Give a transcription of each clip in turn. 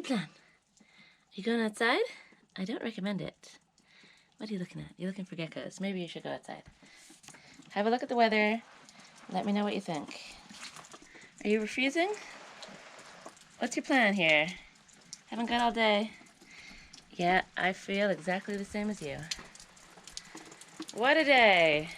plan? Are you going outside? I don't recommend it. What are you looking at? You're looking for geckos. Maybe you should go outside. Have a look at the weather. Let me know what you think. Are you refusing? What's your plan here? Haven't got all day. Yeah, I feel exactly the same as you. What a day!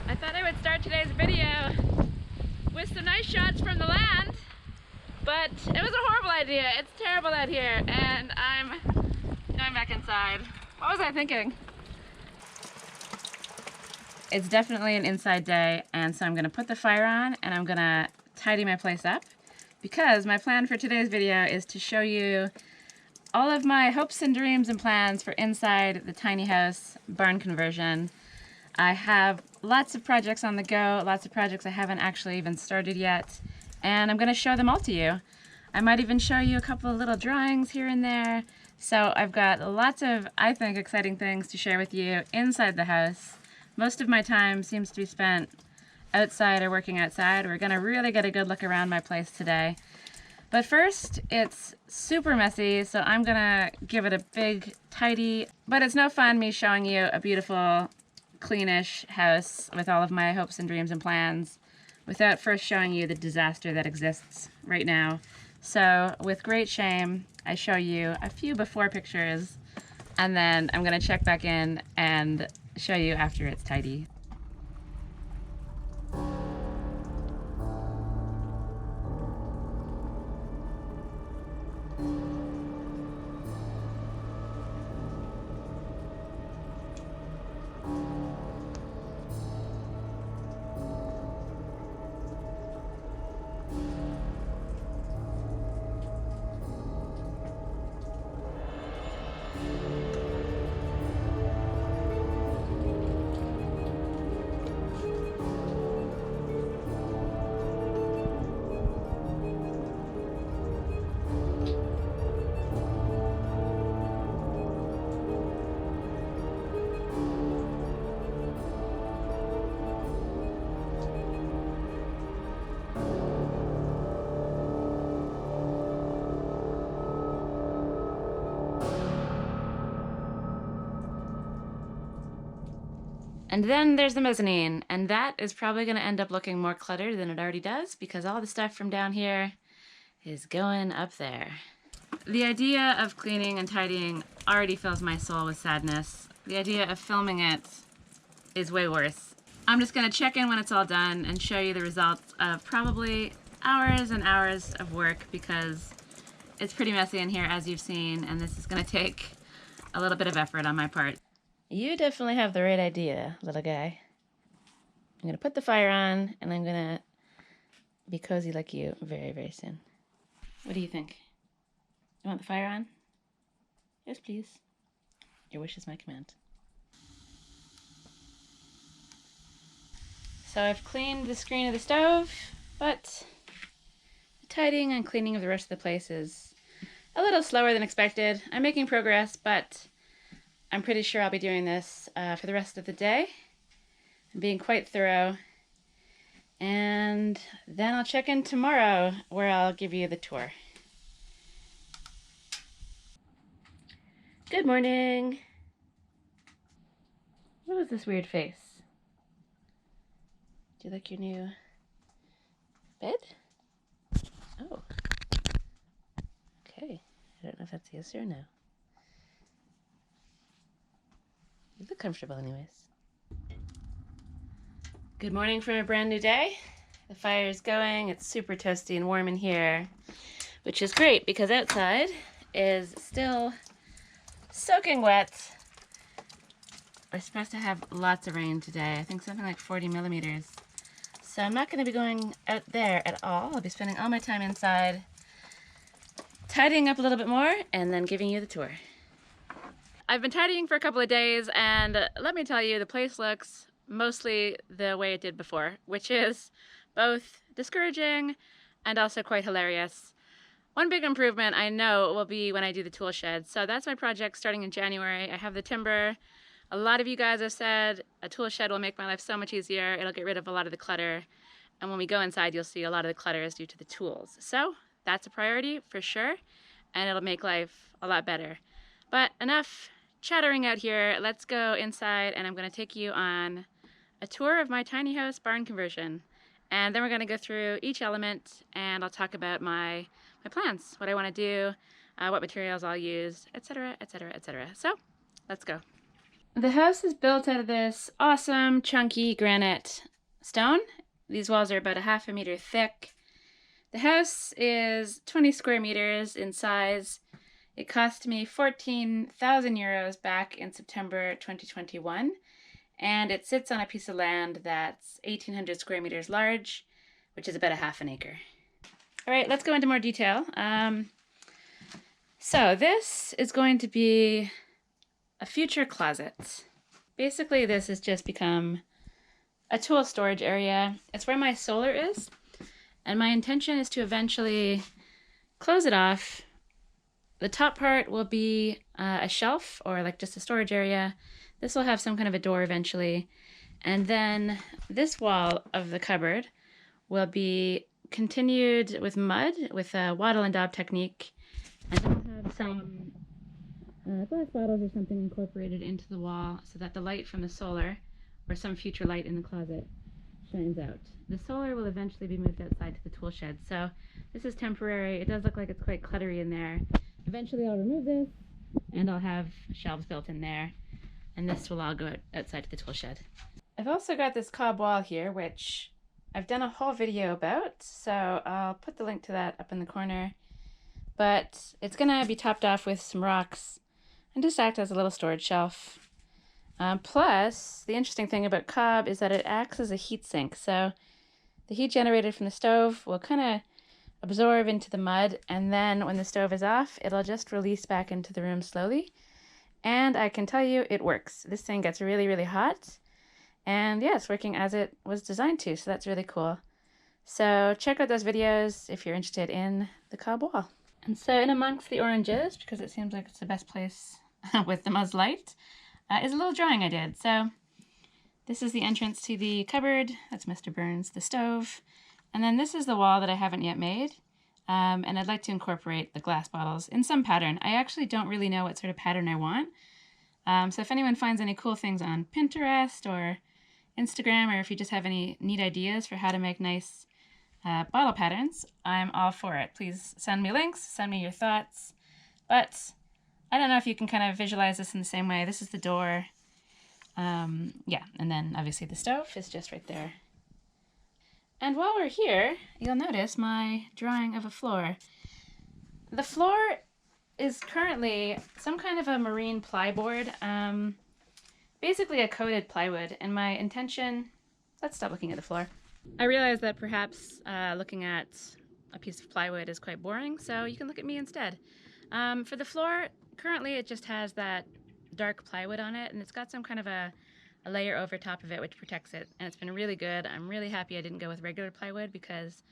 I thought I would start today's video with some nice shots from the land, but it was a horrible idea. It's terrible out here, and I'm going back inside. What was I thinking? It's definitely an inside day, and so I'm going to put the fire on and I'm going to tidy my place up, because my plan for today's video is to show you all of my hopes and dreams and plans for inside the tiny house barn conversion. I have lots of projects on the go, lots of projects I haven't actually even started yet, and I'm going to show them all to you. I might even show you a couple of little drawings here and there. So I've got lots of, I think, exciting things to share with you inside the house. Most of my time seems to be spent outside or working outside. We're going to really get a good look around my place today. But first, it's super messy, so I'm going to give it a big tidy, but it's no fun me showing you a beautiful cleanish house with all of my hopes and dreams and plans without first showing you the disaster that exists right now. So with great shame, I show you a few before pictures, and then I'm going to check back in and show you after it's tidy. And then there's the mezzanine, and that is probably going to end up looking more cluttered than it already does, because all the stuff from down here is going up there. The idea of cleaning and tidying already fills my soul with sadness. The idea of filming it is way worse. I'm just going to check in when it's all done and show you the results of probably hours and hours of work, because it's pretty messy in here, as you've seen, and this is going to take a little bit of effort on my part. You definitely have the right idea, little guy. I'm going to put the fire on, and I'm going to be cozy like you very, very soon. What do you think? You want the fire on? Yes, please. Your wish is my command. So I've cleaned the screen of the stove, but the tidying and cleaning of the rest of the place is a little slower than expected. I'm making progress, but I'm pretty sure I'll be doing this for the rest of the day. I'm being quite thorough. And then I'll check in tomorrow, where I'll give you the tour. Good morning. What is this weird face? Do you like your new bed? Oh. Okay. I don't know if that's yes or no. You look comfortable anyways. Good morning from a brand new day. The fire is going. It's super toasty and warm in here, which is great because outside is still soaking wet. We're supposed to have lots of rain today. I think something like 40 millimeters. So I'm not going to be going out there at all. I'll be spending all my time inside, tidying up a little bit more, and then giving you the tour. I've been tidying for a couple of days, and let me tell you, the place looks mostly the way it did before, which is both discouraging and also quite hilarious. One big improvement I know will be when I do the tool shed. So that's my project starting in January. I have the timber. A lot of you guys have said a tool shed will make my life so much easier. It'll get rid of a lot of the clutter. And when we go inside, you'll see a lot of the clutter is due to the tools. So that's a priority for sure, and it'll make life a lot better. But enough chattering out here. Let's go inside, and I'm going to take you on a tour of my tiny house barn conversion. And then we're going to go through each element, and I'll talk about my plans, what I want to do, what materials I'll use, etc., etc., etc. So let's go. The house is built out of this awesome chunky granite stone. These walls are about 1/2 meter thick. The house is 20 square meters in size. It cost me 14,000 euros back in September 2021, and it sits on a piece of land that's 1,800 square meters large, which is about 1/2 acre. All right, let's go into more detail. So this is going to be a future closet. Basically, this has just become a tool storage area. It's where my solar is, and my intention is to eventually close it off. The top part will be a shelf or like just a storage area. This will have some kind of a door eventually. And then this wall of the cupboard will be continued with mud with a wattle and daub technique. And then we'll have some glass bottles or something incorporated into the wall so that the light from the solar or some future light in the closet shines out. The solar will eventually be moved outside to the tool shed. So this is temporary. It does look like it's quite cluttery in there. Eventually I'll remove this and I'll have shelves built in there, and this will all go outside to the tool shed. I've also got this cob wall here, which I've done a whole video about, so I'll put the link to that up in the corner. But it's gonna be topped off with some rocks and just act as a little storage shelf. Plus, the interesting thing about cob is that it acts as a heat sink. So the heat generated from the stove will kind of absorb into the mud, and then when the stove is off, it'll just release back into the room slowly. And I can tell you, it works. This thing gets really, really hot. And yeah, it's working as it was designed to, so that's really cool. So check out those videos if you're interested in the cob wall. And so in amongst the oranges, because it seems like it's the best place with the most light, is a little drawing I did. So this is the entrance to the cupboard. That's Mr. Burns, the stove. And then this is the wall that I haven't yet made. And I'd like to incorporate the glass bottles in some pattern. I actually don't really know what sort of pattern I want. So if anyone finds any cool things on Pinterest or Instagram, or if you just have any neat ideas for how to make nice bottle patterns, I'm all for it. Please send me links, send me your thoughts. But I don't know if you can kind of visualize this in the same way. This is the door. Yeah, and then obviously the stove is just right there. And while we're here, you'll notice my drawing of a floor. The floor is currently some kind of a marine plyboard, basically a coated plywood, and my intention, let's stop looking at the floor. I realize that perhaps looking at a piece of plywood is quite boring, so you can look at me instead. For the floor, currently it just has that dark plywood on it, and it's got some kind of a layer over top of it which protects it, and it's been really good. I'm really happy I didn't go with regular plywood because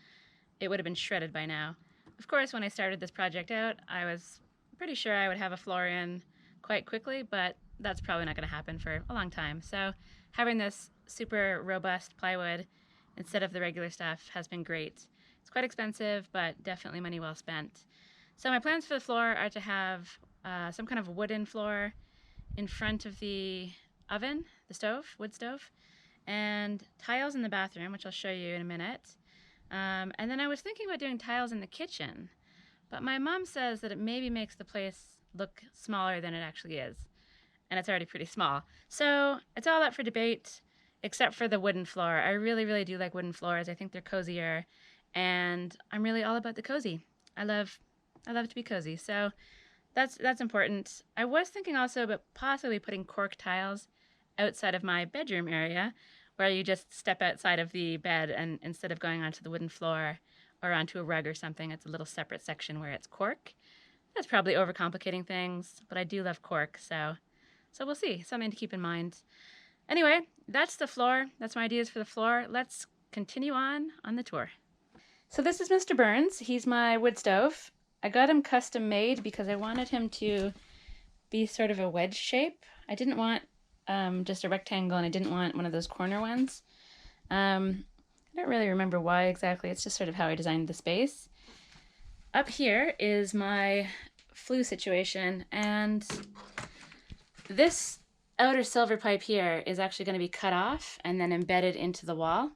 it would have been shredded by now. Of course, when I started this project out, I was pretty sure I would have a floor in quite quickly, but that's probably not going to happen for a long time. So having this super robust plywood instead of the regular stuff has been great. It's quite expensive, but definitely money well spent. So my plans for the floor are to have some kind of wooden floor in front of the oven, the stove, wood stove, and tiles in the bathroom, which I'll show you in a minute. And then I was thinking about doing tiles in the kitchen, but my mom says that it maybe makes the place look smaller than it actually is, and it's already pretty small. So it's all up for debate, except for the wooden floor. I really, really do like wooden floors. I think they're cozier, and I'm really all about the cozy. I love to be cozy. So that's important. I was thinking also about possibly putting cork tiles outside of my bedroom area, where you just step outside of the bed and instead of going onto the wooden floor or onto a rug or something, it's a little separate section where it's cork. That's probably overcomplicating things, but I do love cork, so we'll see. Something to keep in mind. Anyway, that's the floor. That's my ideas for the floor. Let's continue on the tour. So this is Mr. Burns. He's my wood stove. I got him custom made because I wanted him to be sort of a wedge shape. I didn't want just a rectangle, and I didn't want one of those corner ones. I don't really remember why exactly. It's just sort of how I designed the space. Up here is my flue situation, and this outer silver pipe here is actually going to be cut off and then embedded into the wall.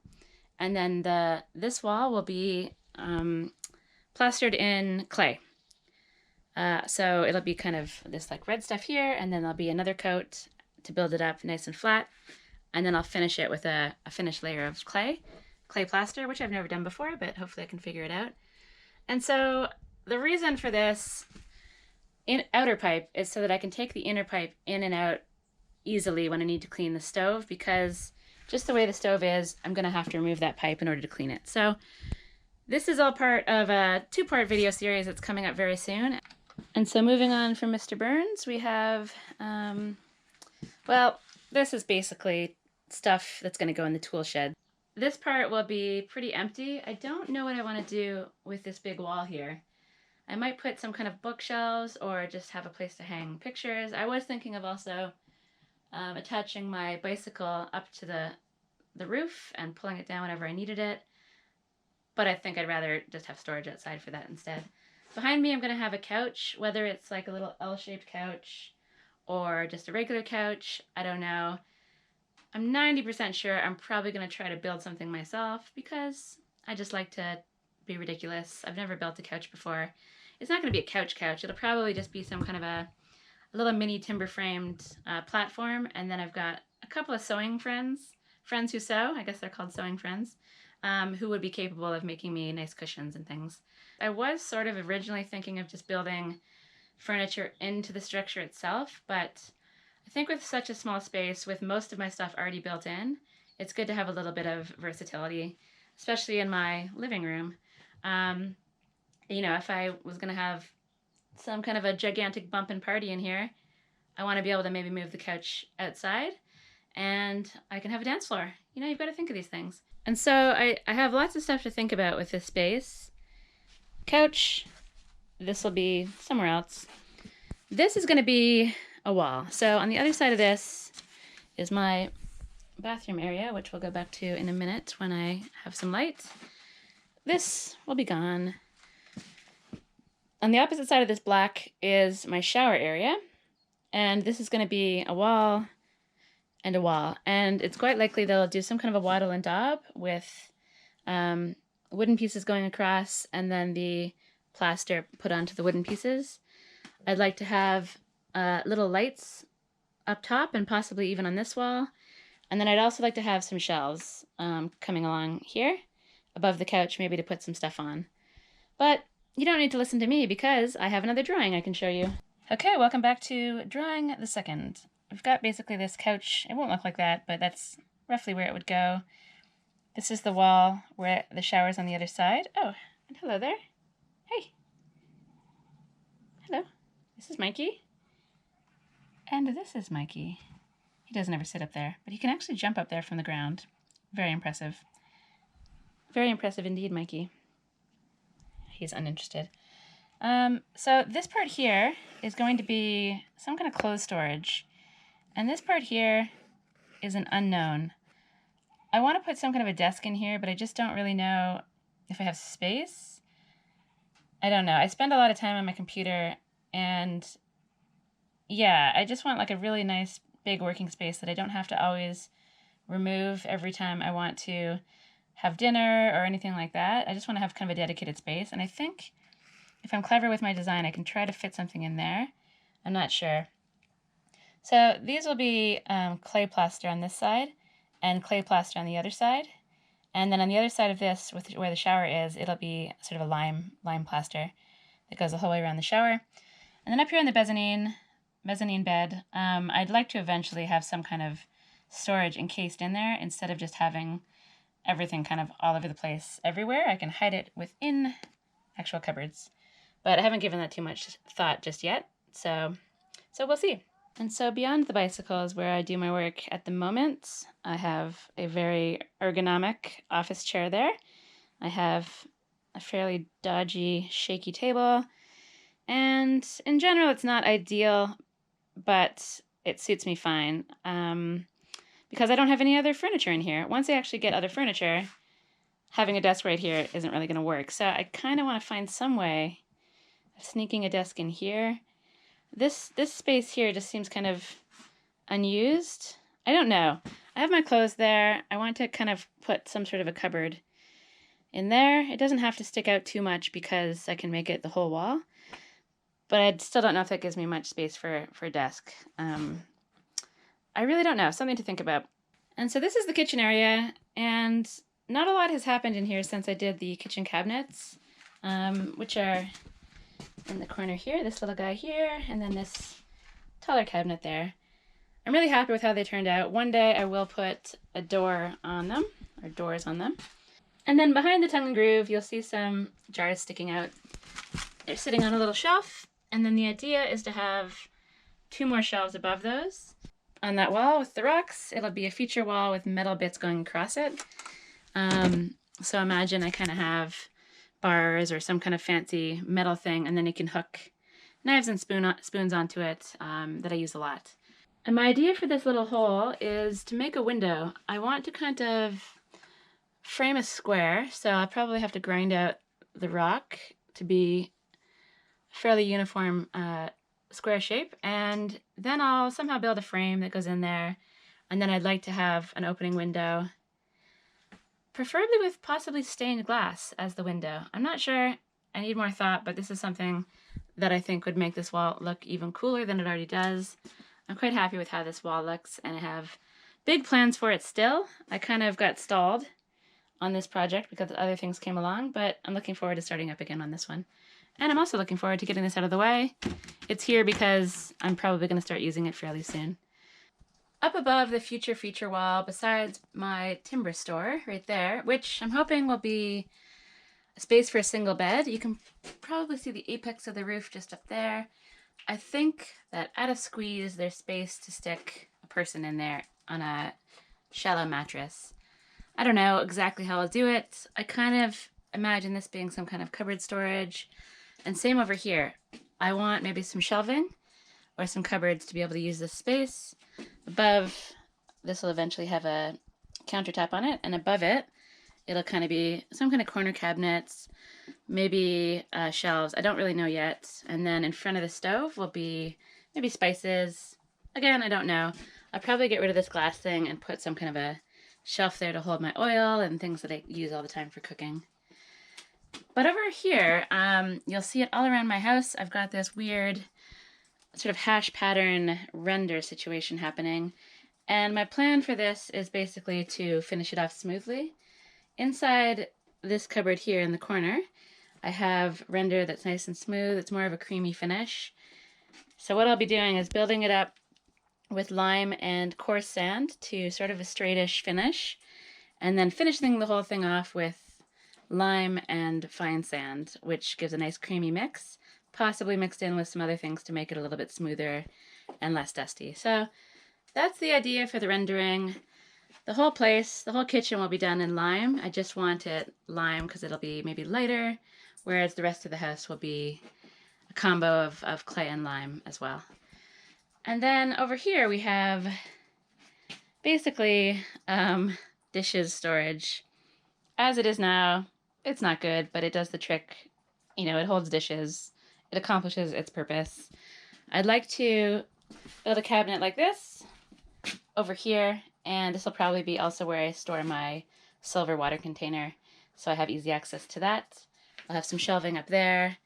And then this wall will be plastered in clay. So it'll be kind of this like red stuff here, and then there'll be another coat to build it up nice and flat. And then I'll finish it with a finished layer of clay plaster, which I've never done before, but hopefully I can figure it out. And so the reason for this outer pipe is so that I can take the inner pipe in and out easily when I need to clean the stove, because just the way the stove is, I'm going to have to remove that pipe in order to clean it. So this is all part of a 2-part video series that's coming up very soon. And so moving on from Mr. Burns, we have, well, this is basically stuff that's going to go in the tool shed. This part will be pretty empty. I don't know what I want to do with this big wall here. I might put some kind of bookshelves or just have a place to hang pictures. I was thinking of also attaching my bicycle up to the roof and pulling it down whenever I needed it. But I think I'd rather just have storage outside for that instead. Behind me I'm going to have a couch, whether it's like a little L-shaped couch or just a regular couch. I don't know. I'm 90% sure I'm probably going to try to build something myself because I just like to be ridiculous. I've never built a couch before. It's not going to be a couch. It'll probably just be some kind of a little mini timber framed platform, and then I've got a couple of sewing friends who sew, I guess they're called sewing friends, who would be capable of making me nice cushions and things. I was sort of originally thinking of just building furniture into the structure itself, but I think with such a small space, with most of my stuff already built in, it's good to have a little bit of versatility, especially in my living room. You know, if I was going to have some kind of a gigantic bumpin' party in here, I want to be able to maybe move the couch outside and I can have a dance floor. You know, you've got to think of these things. And so I have lots of stuff to think about with this space. Couch, this will be somewhere else. This is going to be a wall. So on the other side of this is my bathroom area, which we'll go back to in a minute when I have some light. This will be gone. On the opposite side of this black is my shower area, and this is going to be a wall and a wall, and it's quite likely they'll do some kind of a wattle and daub with wooden pieces going across and then the plaster put onto the wooden pieces. I'd like to have little lights up top and possibly even on this wall, and then I'd also like to have some shelves coming along here above the couch, maybe to put some stuff on. But you don't need to listen to me because I have another drawing I can show you. Okay, welcome back to drawing the second. We've got basically this couch. It won't look like that, but that's roughly where it would go. This is the wall where the shower's on the other side. Oh, and hello there. Hey. Hello. This is Mikey. And this is Mikey. He doesn't ever sit up there, but he can actually jump up there from the ground. Very impressive. Very impressive indeed, Mikey. He's uninterested. So this part here is going to be some kind of clothes storage. And this part here is an unknown. I want to put some kind of a desk in here, but I just don't really know if I have space. I don't know. I spend a lot of time on my computer, and yeah, I just want like a really nice big working space that I don't have to always remove every time I want to have dinner or anything like that. I just want to have kind of a dedicated space, and I think if I'm clever with my design, I can try to fit something in there. I'm not sure. So these will be clay plaster on this side and clay plaster on the other side, and then on the other side of this, where the shower is, it'll be sort of a lime plaster that goes the whole way around the shower. And then up here in the mezzanine bed, I'd like to eventually have some kind of storage encased in there instead of just having everything kind of all over the place everywhere. I can hide it within actual cupboards, but I haven't given that too much thought just yet. So we'll see. And so beyond the bicycle is where I do my work at the moment. I have a very ergonomic office chair there. I have a fairly dodgy, shaky table. And in general, it's not ideal, but it suits me fine because I don't have any other furniture in here. Once I actually get other furniture, having a desk right here isn't really going to work. So I kind of want to find some way of sneaking a desk in here. This space here just seems kind of unused. I don't know. I have my clothes there. I want to kind of put some sort of a cupboard in there. It doesn't have to stick out too much because I can make it the whole wall. But I still don't know if that gives me much space for a desk. I really don't know. Something to think about. And so this is the kitchen area, and not a lot has happened in here since I did the kitchen cabinets, which are in the corner here, this little guy here, and then this taller cabinet there. I'm really happy with how they turned out. One day I will put a door on them, or doors on them. And then behind the tongue and groove, you'll see some jars sticking out. They're sitting on a little shelf, and then the idea is to have 2 more shelves above those. On that wall with the rocks, it'll be a feature wall with metal bits going across it. So imagine I kind of have bars or some kind of fancy metal thing, and then you can hook knives and spoons onto it that I use a lot. And my idea for this little hole is to make a window. I want to kind of frame a square, so I'll probably have to grind out the rock to be fairly uniform square shape, and then I'll somehow build a frame that goes in there, and then I'd like to have an opening window, preferably with possibly stained glass as the window. I'm not sure. I need more thought, but this is something that I think would make this wall look even cooler than it already does. I'm quite happy with how this wall looks, and I have big plans for it still. I kind of got stalled on this project because other things came along, but I'm looking forward to starting up again on this one. And I'm also looking forward to getting this out of the way. It's here because I'm probably going to start using it fairly soon. Up above the future feature wall, besides my timber store right there, which I'm hoping will be a space for a single bed. You can probably see the apex of the roof just up there. I think that at a squeeze, there's space to stick a person in there on a shallow mattress. I don't know exactly how I'll do it. I kind of imagine this being some kind of cupboard storage. And same over here. I want maybe some shelving or some cupboards to be able to use this space. Above, this will eventually have a countertop on it, and above it, it'll kind of be some kind of corner cabinets, maybe shelves. I don't really know yet. And then in front of the stove will be maybe spices. Again, I don't know. I'll probably get rid of this glass thing and put some kind of a shelf there to hold my oil and things that I use all the time for cooking. But over here, you'll see it all around my house. I've got this weird sort of hash pattern render situation happening. And my plan for this is basically to finish it off smoothly. Inside this cupboard here in the corner, I have render that's nice and smooth. It's more of a creamy finish. So what I'll be doing is building it up with lime and coarse sand to sort of a straightish finish, and then finishing the whole thing off with lime and fine sand, which gives a nice creamy mix, possibly mixed in with some other things to make it a little bit smoother and less dusty. So that's the idea for the rendering. The whole place, the whole kitchen will be done in lime. I just want it lime because it'll be maybe lighter, whereas the rest of the house will be a combo of clay and lime as well. And then over here we have basically dishes storage. As it is now, it's not good, but it does the trick. You know, it holds dishes. It accomplishes its purpose. I'd like to build a cabinet like this over here, and this will probably be also where I store my silver water container, so I have easy access to that. I'll have some shelving up there,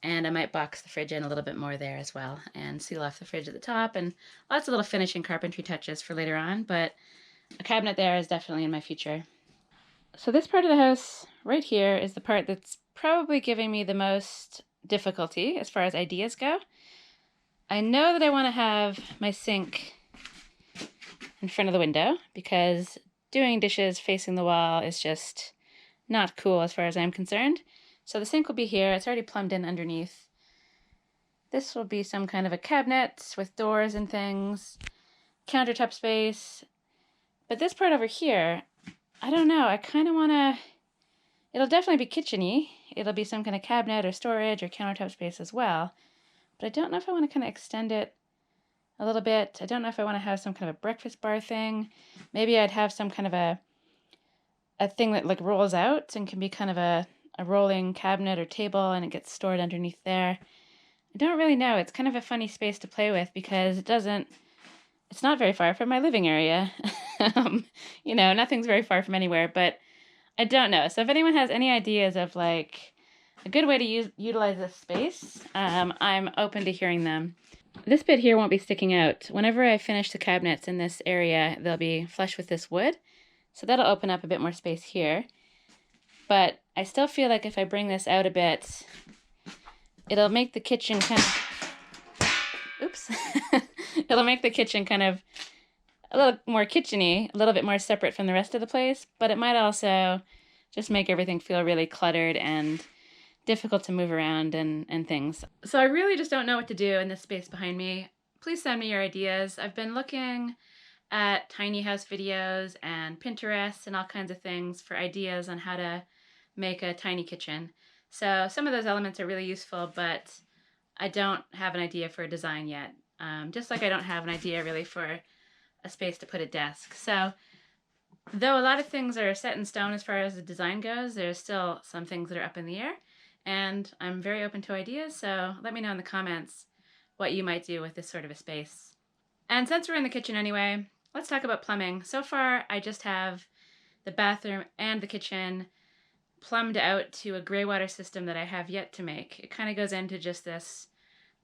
and I might box the fridge in a little bit more there as well, and seal off the fridge at the top, and lots of little finishing carpentry touches for later on, but a cabinet there is definitely in my future. So this part of the house right here is the part that's probably giving me the most difficulty as far as ideas go. I know that I want to have my sink in front of the window because doing dishes facing the wall is just not cool as far as I'm concerned. So the sink will be here. It's already plumbed in underneath. This will be some kind of a cabinet with doors and things, countertop space. But this part over here, I don't know. I kind of want to... It'll definitely be kitchen-y. It'll be some kind of cabinet or storage or countertop space as well. But I don't know if I want to kind of extend it a little bit. I don't know if I want to have some kind of a breakfast bar thing. Maybe I'd have some kind of a thing that like rolls out and can be kind of a rolling cabinet or table, and it gets stored underneath there. I don't really know. It's kind of a funny space to play with because it's not very far from my living area. You know, nothing's very far from anywhere, but I don't know. So if anyone has any ideas of like a good way to utilize this space, I'm open to hearing them. This bit here won't be sticking out. Whenever I finish the cabinets in this area, they'll be flush with this wood. So that'll open up a bit more space here. But I still feel like if I bring this out a bit, it'll make the kitchen kind of... Oops. It'll make the kitchen kind of a little more kitchen-y, a little bit more separate from the rest of the place, but it might also just make everything feel really cluttered and difficult to move around and things. So I really just don't know what to do in this space behind me. Please send me your ideas. I've been looking at tiny house videos and Pinterest and all kinds of things for ideas on how to make a tiny kitchen. So some of those elements are really useful, but I don't have an idea for a design yet. Just like I don't have an idea really for a space to put a desk. So though a lot of things are set in stone as far as the design goes, there's still some things that are up in the air, and I'm very open to ideas, so let me know in the comments what you might do with this sort of a space. And since we're in the kitchen anyway, let's talk about plumbing. So far, I just have the bathroom and the kitchen plumbed out to a gray water system that I have yet to make. It kind of goes into just this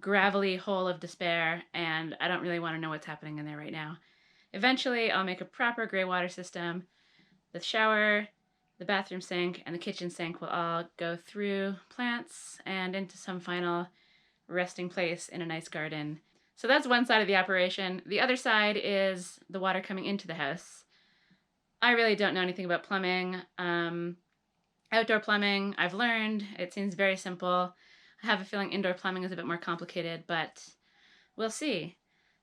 gravelly hole of despair, and I don't really want to know what's happening in there right now. Eventually, I'll make a proper gray water system. The shower, the bathroom sink, and the kitchen sink will all go through plants and into some final resting place in a nice garden. So that's one side of the operation. The other side is the water coming into the house. I really don't know anything about plumbing. Outdoor plumbing, I've learned. It seems very simple. I have a feeling indoor plumbing is a bit more complicated, but we'll see.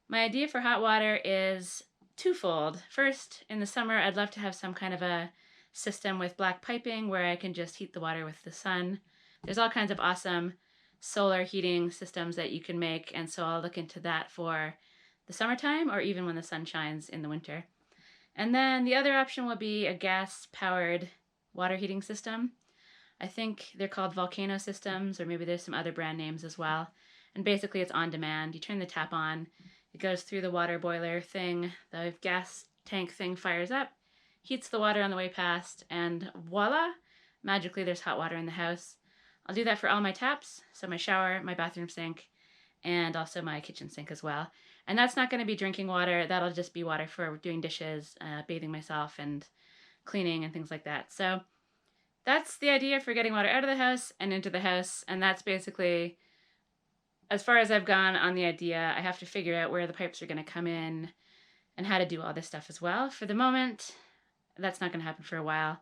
My idea for hot water is twofold. First, in the summer, I'd love to have some kind of a system with black piping where I can just heat the water with the sun. There's all kinds of awesome solar heating systems that you can make, and so I'll look into that for the summertime or even when the sun shines in the winter. And then the other option will be a gas-powered water heating system. I think they're called volcano systems, or maybe there's some other brand names as well. And basically it's on demand. You turn the tap on, it goes through the water boiler thing, the gas tank thing fires up, heats the water on the way past, and voila, magically there's hot water in the house. I'll do that for all my taps, so my shower, my bathroom sink, and also my kitchen sink as well. And that's not going to be drinking water, that'll just be water for doing dishes, bathing myself, and cleaning and things like that. So that's the idea for getting water out of the house and into the house, and that's basically as far as I've gone on the idea. I have to figure out where the pipes are going to come in and how to do all this stuff as well. For the moment, that's not going to happen for a while.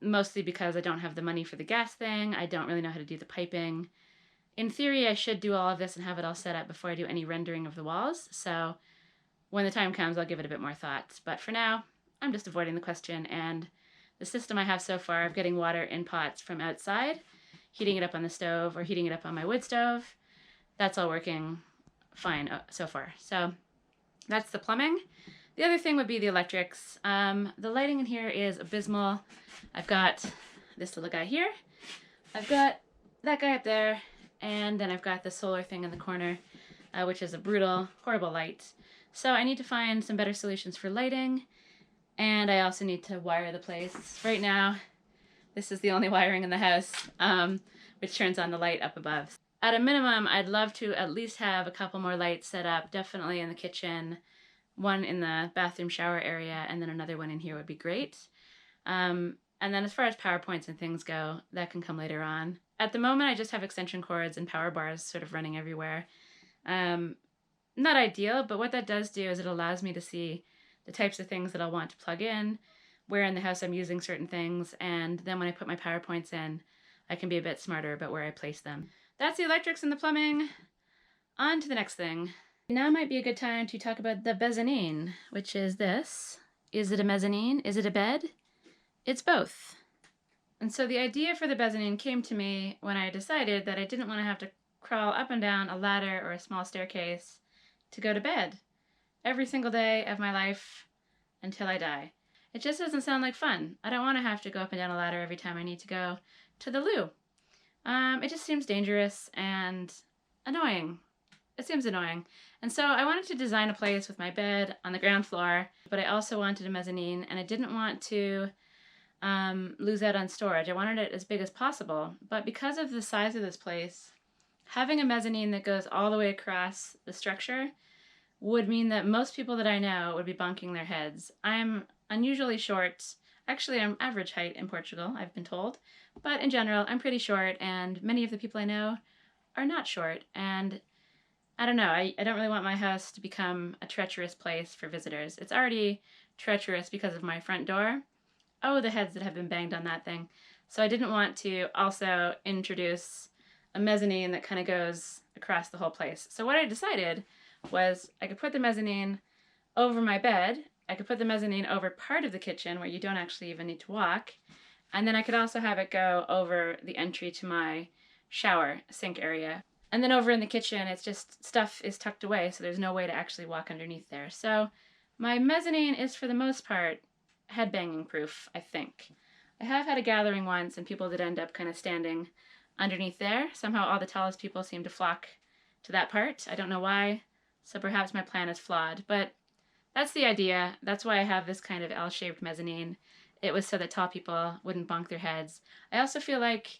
Mostly because I don't have the money for the gas thing. I don't really know how to do the piping. In theory, I should do all of this and have it all set up before I do any rendering of the walls. So when the time comes, I'll give it a bit more thought. But for now, I'm just avoiding the question. And the system I have so far of getting water in pots from outside, heating it up on the stove or heating it up on my wood stove, that's all working fine so far. So that's the plumbing. The other thing would be the electrics. The lighting in here is abysmal. I've got this little guy here. I've got that guy up there. And then I've got the solar thing in the corner, which is a brutal, horrible light. So I need to find some better solutions for lighting. And I also need to wire the place. Right now, this is the only wiring in the house, which turns on the light up above. At a minimum, I'd love to at least have a couple more lights set up, definitely in the kitchen, one in the bathroom shower area, and then another one in here would be great. And then as far as PowerPoints and things go, that can come later on. At the moment, I just have extension cords and power bars sort of running everywhere. Not ideal, but what that does do is it allows me to see the types of things that I'll want to plug in, where in the house I'm using certain things, and then when I put my power points in, I can be a bit smarter about where I place them. That's the electrics and the plumbing. On to the next thing. Now might be a good time to talk about the Bezzanine, which is this. Is it a mezzanine? Is it a bed? It's both. And so the idea for the Bezzanine came to me when I decided that I didn't want to have to crawl up and down a ladder or a small staircase to go to bed every single day of my life until I die. It just doesn't sound like fun. I don't want to have to go up and down a ladder every time I need to go to the loo. It just seems dangerous and annoying. It seems annoying. And so I wanted to design a place with my bed on the ground floor, but I also wanted a mezzanine, and I didn't want to lose out on storage. I wanted it as big as possible, but because of the size of this place, having a mezzanine that goes all the way across the structure would mean that most people that I know would be bonking their heads. I'm unusually short. Actually, I'm average height in Portugal, I've been told, but in general, I'm pretty short, and many of the people I know are not short, and I don't know, I don't really want my house to become a treacherous place for visitors. It's already treacherous because of my front door. Oh, the heads that have been banged on that thing. So I didn't want to also introduce a mezzanine that kind of goes across the whole place. So what I decided was I could put the mezzanine over my bed. I could put the mezzanine over part of the kitchen where you don't actually even need to walk. And then I could also have it go over the entry to my shower sink area. And then over in the kitchen, it's just stuff is tucked away, so there's no way to actually walk underneath there. So my mezzanine is, for the most part, headbanging proof, I think. I have had a gathering once and people did end up kind of standing underneath there. Somehow all the tallest people seem to flock to that part. I don't know why, so perhaps my plan is flawed, but that's the idea. That's why I have this kind of L-shaped mezzanine. It was so that tall people wouldn't bonk their heads. I also feel like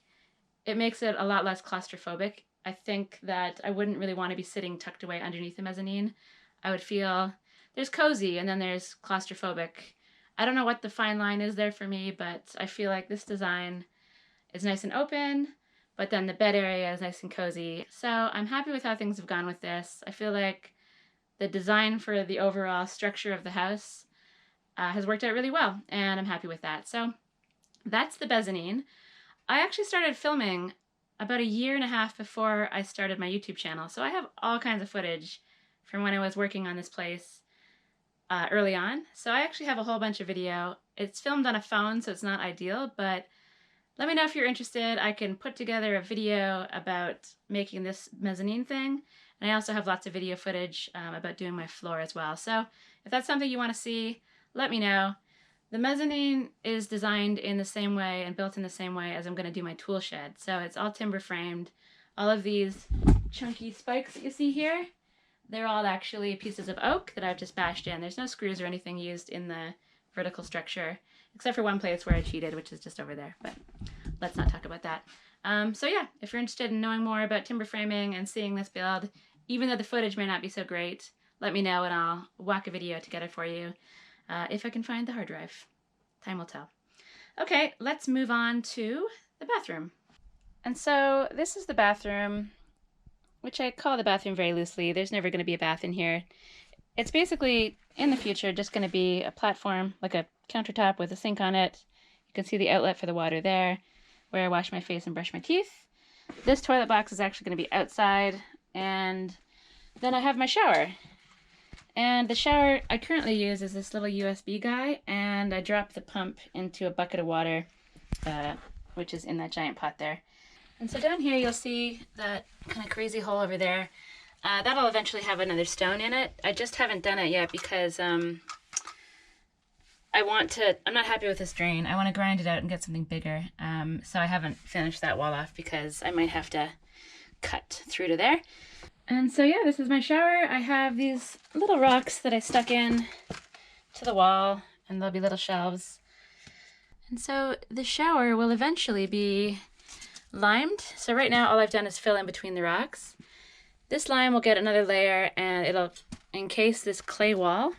it makes it a lot less claustrophobic. I think that I wouldn't really want to be sitting tucked away underneath the mezzanine. I would feel there's cozy and then there's claustrophobic. I don't know what the fine line is there for me, but I feel like this design is nice and open, but then the bed area is nice and cozy. So I'm happy with how things have gone with this. I feel like the design for the overall structure of the house has worked out really well, and I'm happy with that. So that's the Bezzanine. I actually started filming about a year and a half before I started my YouTube channel, so I have all kinds of footage from when I was working on this place early on. So I actually have a whole bunch of video. It's filmed on a phone, so it's not ideal, but let me know if you're interested. I can put together a video about making this mezzanine thing, and I also have lots of video footage about doing my floor as well. So if that's something you want to see, let me know. The mezzanine is designed in the same way and built in the same way as I'm going to do my tool shed. So it's all timber framed. All of these chunky spikes that you see here, they're all actually pieces of oak that I've just bashed in. There's no screws or anything used in the vertical structure, except for one place where I cheated, which is just over there, but let's not talk about that. So yeah, if you're interested in knowing more about timber framing and seeing this build, even though the footage may not be so great, let me know and I'll whack a video together for you. If I can find the hard drive. Time will tell. Okay, let's move on to the bathroom. And so this is the bathroom, which I call the bathroom very loosely. There's never going to be a bath in here. It's basically, in the future, just going to be a platform, like a countertop with a sink on it. You can see the outlet for the water there, where I wash my face and brush my teeth. This toilet box is actually going to be outside, and then I have my shower. And the shower I currently use is this little USB guy, and I drop the pump into a bucket of water, which is in that giant pot there. And so down here you'll see that kind of crazy hole over there. That'll eventually have another stone in it. I just haven't done it yet because I'm not happy with this drain. I want to grind it out and get something bigger. So I haven't finished that wall off because I might have to cut through to there. And so yeah, this is my shower. I have these little rocks that I stuck in to the wall, and there'll be little shelves. And so the shower will eventually be limed. So right now all I've done is fill in between the rocks. This lime will get another layer and it'll encase this clay wall.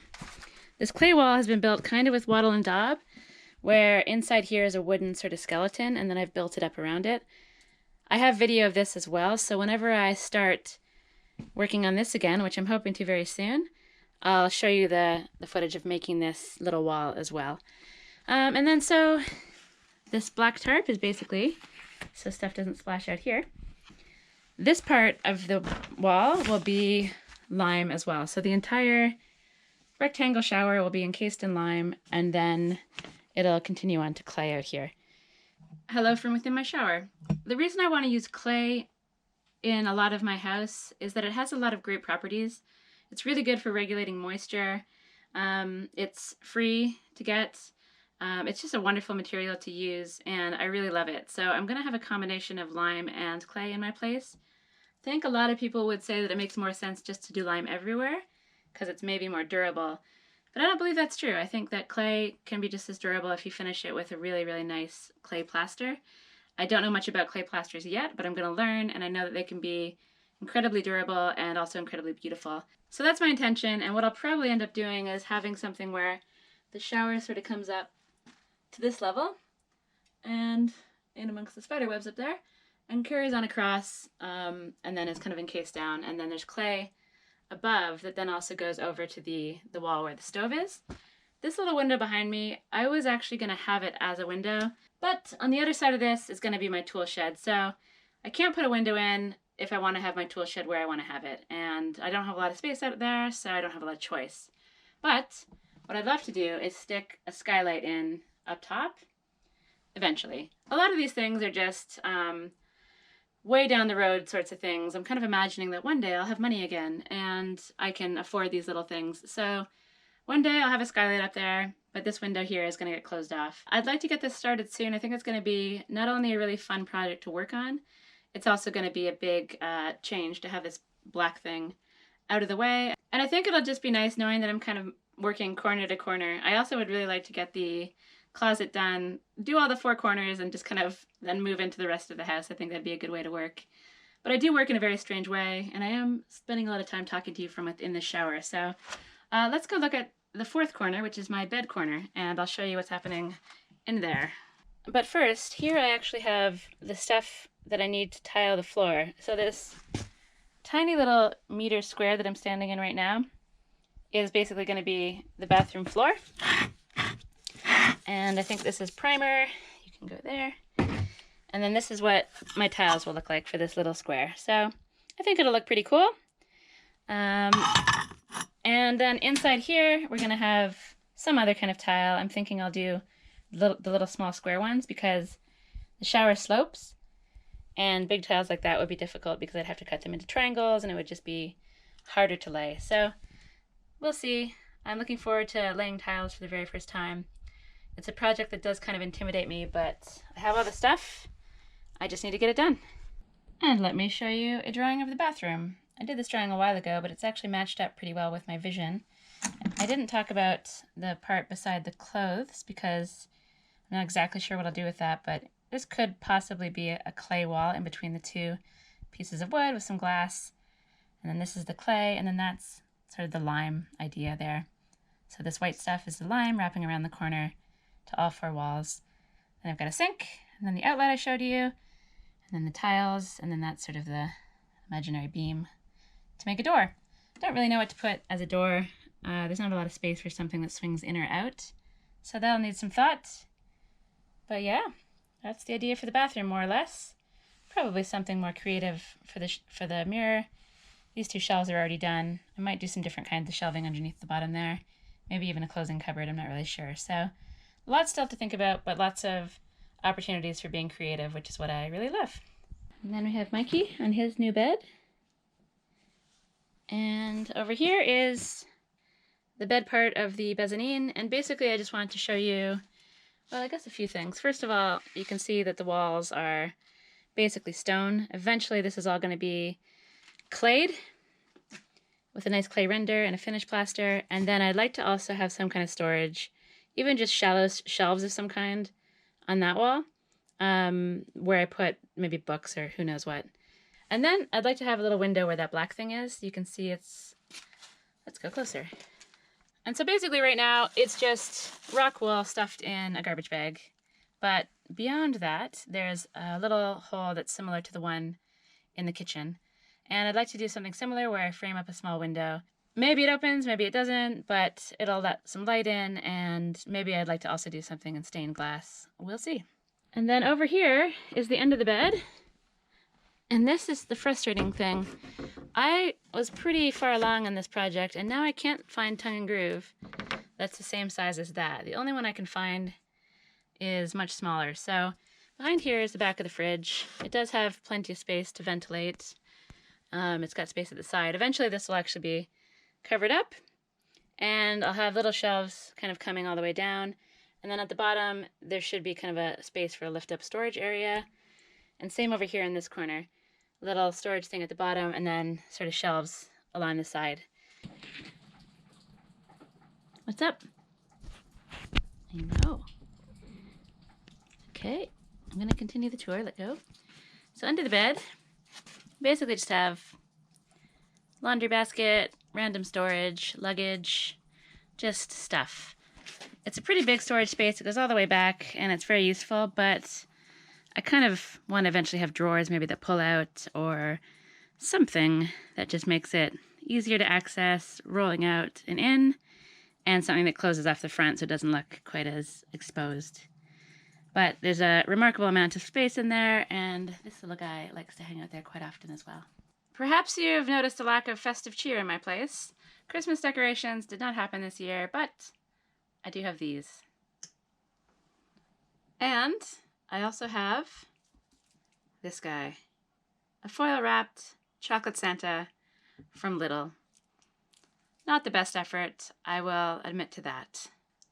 This clay wall has been built kind of with wattle and daub, where inside here is a wooden sort of skeleton, and then I've built it up around it. I have video of this as well, so whenever I start working on this again, which I'm hoping to very soon, I'll show you the footage of making this little wall as well. And then so this black tarp is basically, so stuff doesn't splash out here. This part of the wall will be lime as well. So the entire rectangle shower will be encased in lime, and then it'll continue on to clay out here. Hello from within my shower. The reason I want to use clay in a lot of my house is that it has a lot of great properties. It's really good for regulating moisture. It's free to get. It's just a wonderful material to use, and I really love it. So I'm going to have a combination of lime and clay in my place. I think a lot of people would say that it makes more sense just to do lime everywhere because it's maybe more durable. But I don't believe that's true. I think that clay can be just as durable if you finish it with a really, really nice clay plaster. I don't know much about clay plasters yet, but I'm going to learn, and I know that they can be incredibly durable and also incredibly beautiful. So that's my intention, and what I'll probably end up doing is having something where the shower sort of comes up to this level and in amongst the spider webs up there and carries on across, and then is kind of encased down, and then there's clay above that then also goes over to the wall where the stove is. This little window behind me, I was actually going to have it as a window, but on the other side of this is going to be my tool shed. So I can't put a window in if I want to have my tool shed where I want to have it. And I don't have a lot of space out there, so I don't have a lot of choice. But what I'd love to do is stick a skylight in up top eventually. A lot of these things are just way down the road sorts of things. I'm kind of imagining that one day I'll have money again and I can afford these little things. So one day I'll have a skylight up there, but this window here is going to get closed off. I'd like to get this started soon. I think it's going to be not only a really fun project to work on, it's also going to be a big change to have this black thing out of the way. And I think it'll just be nice knowing that I'm kind of working corner to corner. I also would really like to get the closet done, do all the four corners, and just kind of then move into the rest of the house. I think that'd be a good way to work. But I do work in a very strange way, and I am spending a lot of time talking to you from within the shower. So let's go look at the fourth corner, which is my bed corner, and I'll show you what's happening in there. But first, here I actually have the stuff that I need to tile the floor. So this tiny little meter square that I'm standing in right now is basically going to be the bathroom floor. And I think this is primer. You can go there. And then this is what my tiles will look like for this little square. So I think it'll look pretty cool. And then inside here, we're going to have some other kind of tile. I'm thinking I'll do the little small square ones because the shower slopes. And big tiles like that would be difficult because I'd have to cut them into triangles and it would just be harder to lay. So we'll see. I'm looking forward to laying tiles for the very first time. It's a project that does kind of intimidate me, but I have all the stuff. I just need to get it done. And let me show you a drawing of the bathroom. I did this drawing a while ago, but it's actually matched up pretty well with my vision. I didn't talk about the part beside the clothes because I'm not exactly sure what I'll do with that, but this could possibly be a clay wall in between the two pieces of wood with some glass. And then this is the clay, and then that's sort of the lime idea there. So this white stuff is the lime wrapping around the corner to all four walls. Then I've got a sink, and then the outlet I showed you, and then the tiles, and then that's sort of the imaginary beam to make a door. I don't really know what to put as a door. There's not a lot of space for something that swings in or out, so that'll need some thought. But yeah, that's the idea for the bathroom, more or less. Probably something more creative for the mirror. These two shelves are already done. I might do some different kinds of shelving underneath the bottom there. Maybe even a closing cupboard, I'm not really sure. So lots still to think about, but lots of opportunities for being creative, which is what I really love. And then we have Mikey on his new bed. And over here is the bed part of the Bezzanine. And basically I just wanted to show you, well, I guess a few things. First of all, you can see that the walls are basically stone. Eventually this is all going to be clayed with a nice clay render and a finished plaster. And then I'd like to also have some kind of storage, even just shallow shelves of some kind on that wall, where I put maybe books or who knows what. And then I'd like to have a little window where that black thing is. You can see it's, let's go closer. And so basically right now it's just rock wool stuffed in a garbage bag. But beyond that, there's a little hole that's similar to the one in the kitchen. And I'd like to do something similar where I frame up a small window. Maybe it opens, maybe it doesn't, but it'll let some light in, and maybe I'd like to also do something in stained glass. We'll see. And then over here is the end of the bed. And this is the frustrating thing. I was pretty far along on this project, and now I can't find tongue and groove that's the same size as that. The only one I can find is much smaller. So behind here is the back of the fridge. It does have plenty of space to ventilate. It's got space at the side. Eventually this will actually be covered up, and I'll have little shelves kind of coming all the way down. And then at the bottom, there should be kind of a space for a lift-up storage area. And same over here in this corner. Little storage thing at the bottom, and then sort of shelves along the side. What's up? I know. Okay, I'm gonna continue the tour, let go. So under the bed, basically just have laundry basket, random storage, luggage, just stuff. It's a pretty big storage space. It goes all the way back, and it's very useful, but I kind of want to eventually have drawers maybe that pull out, or something that just makes it easier to access, rolling out and in, and something that closes off the front so it doesn't look quite as exposed. But there's a remarkable amount of space in there, and this little guy likes to hang out there quite often as well. Perhaps you've noticed a lack of festive cheer in my place. Christmas decorations did not happen this year, but I do have these. And I also have this guy, a foil-wrapped chocolate Santa from Lidl. Not the best effort, I will admit to that.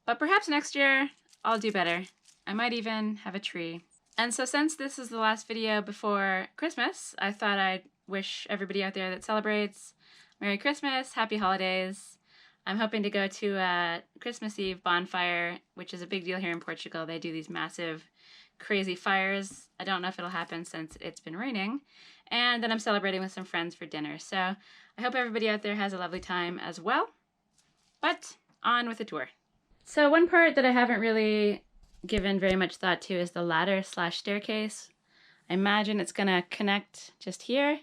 But perhaps next year I'll do better. I might even have a tree. And so since this is the last video before Christmas, I thought I'd wish everybody out there that celebrates Merry Christmas, Happy Holidays. I'm hoping to go to a Christmas Eve bonfire, which is a big deal here in Portugal. They do these massive, crazy fires. I don't know if it'll happen since it's been raining. And then I'm celebrating with some friends for dinner. So I hope everybody out there has a lovely time as well. But on with the tour. So one part that I haven't really given very much thought to is the ladder/staircase. I imagine it's gonna connect just here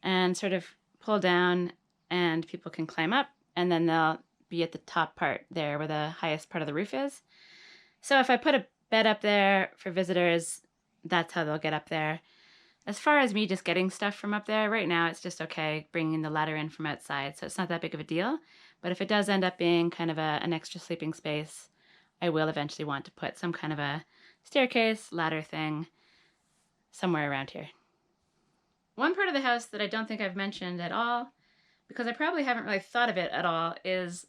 and sort of pull down, and people can climb up, and then they'll be at the top part there where the highest part of the roof is. So if I put a bed up there for visitors, that's how they'll get up there. As far as me just getting stuff from up there, right now it's just okay bringing the ladder in from outside, so it's not that big of a deal. But if it does end up being kind of an extra sleeping space, I will eventually want to put some kind of a staircase, ladder thing somewhere around here. One part of the house that I don't think I've mentioned at all, because I probably haven't really thought of it at all, is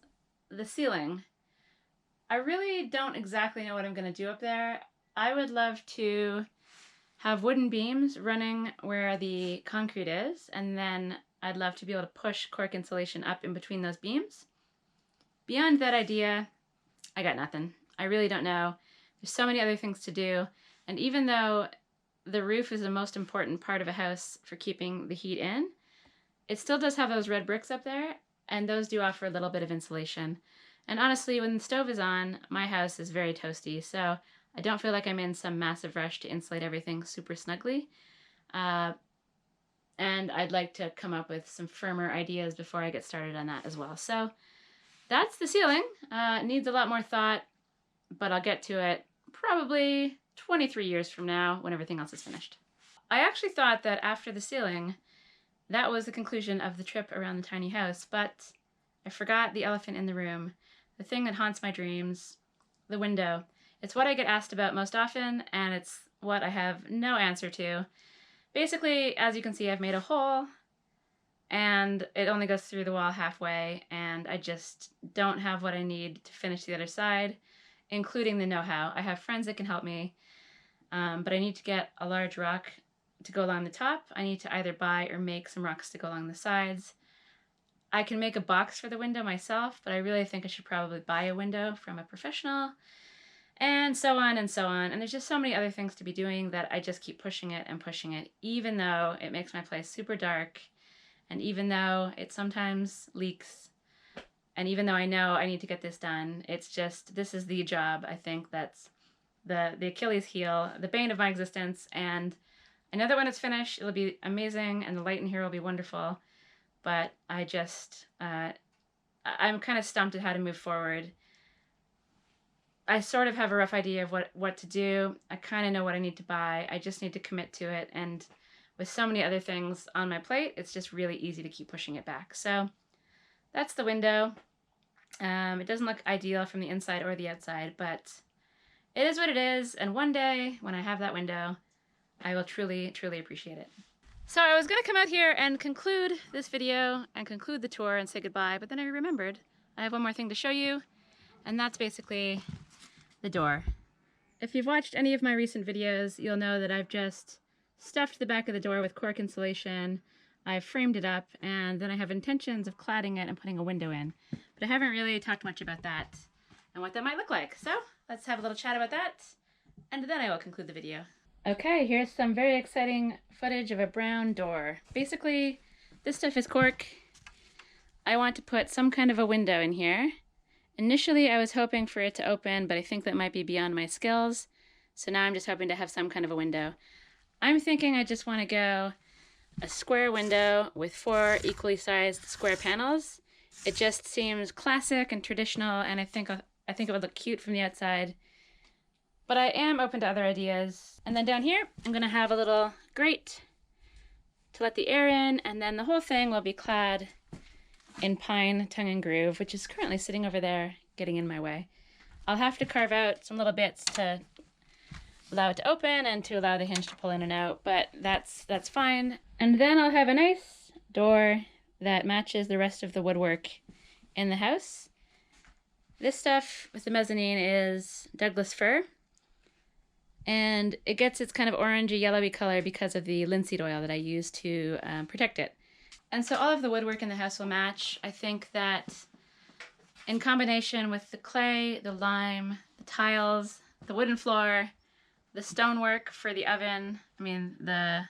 the ceiling. I really don't exactly know what I'm going to do up there. I would love to have wooden beams running where the concrete is, and then I'd love to be able to push cork insulation up in between those beams. Beyond that idea, I got nothing. I really don't know. There's so many other things to do, and even though the roof is the most important part of a house for keeping the heat in, it still does have those red bricks up there, and those do offer a little bit of insulation. And honestly, when the stove is on, my house is very toasty, so I don't feel like I'm in some massive rush to insulate everything super snugly. And I'd like to come up with some firmer ideas before I get started on that as well. So that's the ceiling. It needs a lot more thought, but I'll get to it probably 23 years from now when everything else is finished. I actually thought that after the ceiling, that was the conclusion of the trip around the tiny house, but I forgot the elephant in the room, the thing that haunts my dreams, the window. It's what I get asked about most often, and it's what I have no answer to. Basically, as you can see, I've made a hole, and it only goes through the wall halfway, and I just don't have what I need to finish the other side, including the know-how. I have friends that can help me, but I need to get a large rock to go along the top. I need to either buy or make some rocks to go along the sides. I can make a box for the window myself, but I really think I should probably buy a window from a professional, and so on and so on. And there's just so many other things to be doing that I just keep pushing it and pushing it, even though it makes my place super dark, and even though it sometimes leaks, and even though I know I need to get this done. It's just, this is the job, I think, that's the Achilles heel, the bane of my existence, and I know that when it's finished, it'll be amazing, and the light in here will be wonderful, but I just, I'm kind of stumped at how to move forward. I sort of have a rough idea of what to do. I kind of know what I need to buy. I just need to commit to it, and with so many other things on my plate, it's just really easy to keep pushing it back. So that's the window. It doesn't look ideal from the inside or the outside, but it is what it is, and one day, when I have that window, I will truly, truly appreciate it. So I was going to come out here and conclude this video and conclude the tour and say goodbye, but then I remembered I have one more thing to show you, and that's basically the door. If you've watched any of my recent videos, you'll know that I've just stuffed the back of the door with cork insulation. I've framed it up, and then I have intentions of cladding it and putting a window in. But I haven't really talked much about that and what that might look like. So let's have a little chat about that, and then I will conclude the video. Okay, here's some very exciting footage of a brown door. Basically, this stuff is cork. I want to put some kind of a window in here. Initially, I was hoping for it to open, but I think that might be beyond my skills. So now I'm just hoping to have some kind of a window. I'm thinking I just want to go a square window with 4 equally sized square panels. It just seems classic and traditional, and I think it would look cute from the outside. But I am open to other ideas. And then down here, I'm going to have a little grate to let the air in, and then the whole thing will be clad in pine tongue and groove, which is currently sitting over there getting in my way. I'll have to carve out some little bits to allow it to open and to allow the hinge to pull in and out, but that's fine. And then I'll have a nice door that matches the rest of the woodwork in the house. This stuff with the mezzanine is Douglas fir, and it gets its kind of orangey yellowy color because of the linseed oil that I use to protect it. And so all of the woodwork in the house will match. I think that in combination with the clay, the lime, the tiles, the wooden floor, the stonework for the oven, the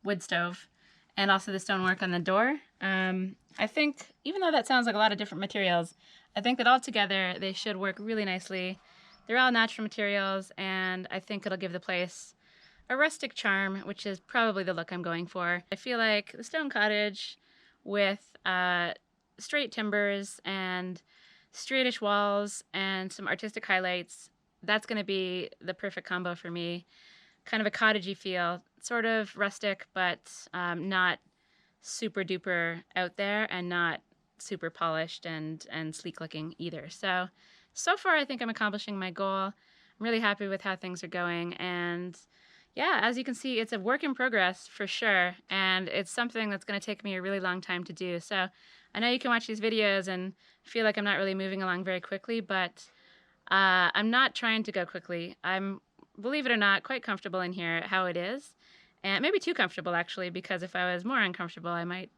wood stove, and also the stonework on the door. I think, even though that sounds like a lot of different materials, I think that all together they should work really nicely. They're all natural materials, and I think it'll give the place a rustic charm, which is probably the look I'm going for. I feel like the stone cottage with straight timbers and straightish walls and some artistic highlights, that's going to be the perfect combo for me. Kind of a cottagey feel, sort of rustic, but not super duper out there and not super polished and sleek looking either. So far I think I'm accomplishing my goal. I'm really happy with how things are going, and yeah, as you can see, it's a work in progress for sure, and it's something that's going to take me a really long time to do. So I know you can watch these videos and feel like I'm not really moving along very quickly, but I'm not trying to go quickly. I'm, believe it or not, quite comfortable in here how it is, and maybe too comfortable actually, because if I was more uncomfortable, I might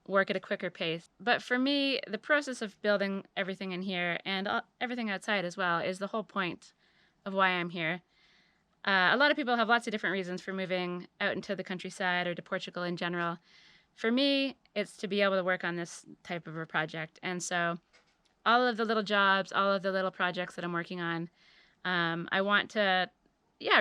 work at a quicker pace. But for me, the process of building everything in here and everything outside as well is the whole point of why I'm here. A lot of people have lots of different reasons for moving out into the countryside or to Portugal in general. For me, it's to be able to work on this type of a project. And so all of the little jobs, all of the little projects that I'm working on, I want to,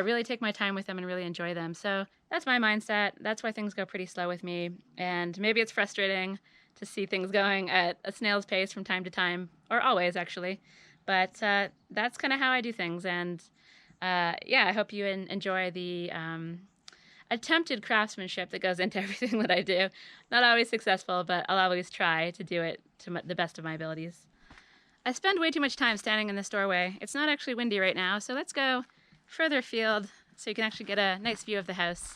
really take my time with them and really enjoy them. So that's my mindset. That's why things go pretty slow with me. And maybe it's frustrating to see things going at a snail's pace from time to time, or always actually. But that's kind of how I do things. And I hope you enjoy the attempted craftsmanship that goes into everything that I do. Not always successful, but I'll always try to do it to the best of my abilities. I spend way too much time standing in this doorway. It's not actually windy right now, so let's go further afield so you can actually get a nice view of the house.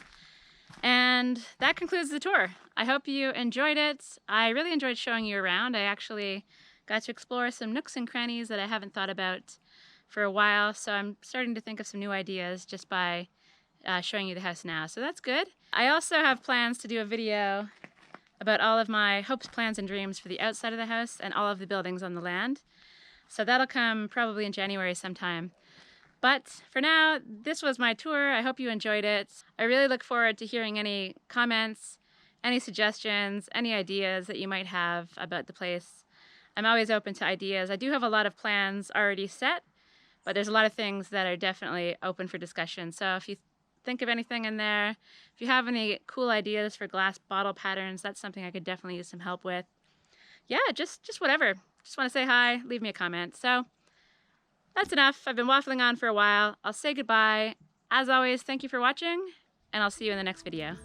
And that concludes the tour. I hope you enjoyed it. I really enjoyed showing you around. I actually got to explore some nooks and crannies that I haven't thought about for a while, so I'm starting to think of some new ideas just by showing you the house now, so that's good. I also have plans to do a video about all of my hopes, plans, and dreams for the outside of the house and all of the buildings on the land. So that'll come probably in January sometime. But for now, this was my tour. I hope you enjoyed it. I really look forward to hearing any comments, any suggestions, any ideas that you might have about the place. I'm always open to ideas. I do have a lot of plans already set, but there's a lot of things that are definitely open for discussion. So if you think of anything in there, if you have any cool ideas for glass bottle patterns, that's something I could definitely use some help with. Yeah, just whatever. Just want to say hi, leave me a comment. So that's enough. I've been waffling on for a while. I'll say goodbye. As always, thank you for watching, and I'll see you in the next video.